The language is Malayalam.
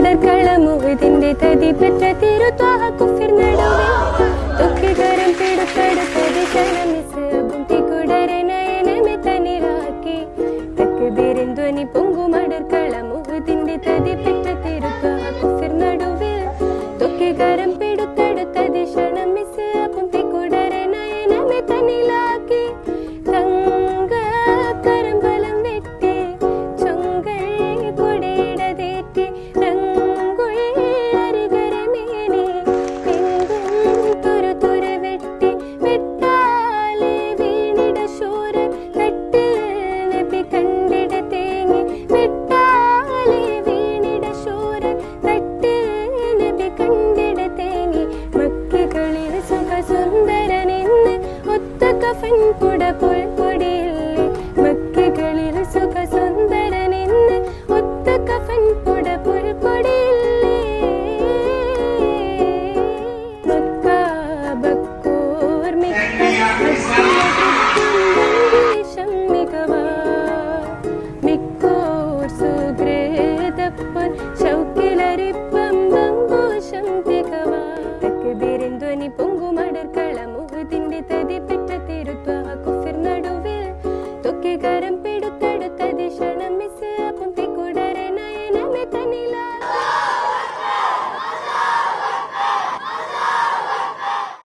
മടർക്കളമുഹദിന്റെ തതി പെറ്റ തിരുത്വാഹ കുഫിർ നടുവിൽ തൊക്കികരം പിടുത്തെടുത്തത് ക്ഷണമിസ് ബുദ്ധികുടരെ നയനമെ തനിലാക്കി തക്ബീരിൻ ധ്വനി പൊങ്കു മടർക്കളമുഹദിന്റെ തതി പെറ്റ തിരുത്വാഹ കുഫിർ നടുവിൽ തൊക്കികരം പിടുത്തെടുത്തത് ക്ഷണമിസ് ബുദ്ധികുടരെ നയനമെ തനിലാക്കി തങ്ക കരമ്പലം വെട്ടി ചൊങ്കൾ കൊടിയിടതേറ്റി രംഗുള്ളരികരമേനി എങ്കും തുര വെട്ടി വെട്ടാലെ വീണിട ശൂര തട്ടിൽ നബി കണ്ടിട തേങ്ങി വെട്ടാലെ വീണിട ശൂര തട്ടിൽ നബി കണ്ടിട തേങ്ങി മക്കികളിൽ സുഖ സുന്ദരനെന്ന് ഒത്ത കഫൻ കുട പുൽപ്പൊടിയില്ലേ മക്കികളിൽ സുഖ സുന്ദരനെന്ന് ഒത്ത കഫൻ കുട പുൽപ്പൊടിയില്ലേ മക്കാബക്കൂർ മികവാ മിക്കൂർ സുഗ്രേതപ്പൻ ശൗക്കിലരിപ്പം ബംബൂഷം തികവാ തക്ബീരിൻ ധ്വനി പൊങ്കുമടർക്കളമുഹദിന്റെ തതി പെറ്റ തിരുത്വാഹ കുഫിർ നടുവിൽ തൊക്കികരം പിടുത്തെടുത്ത ദിശ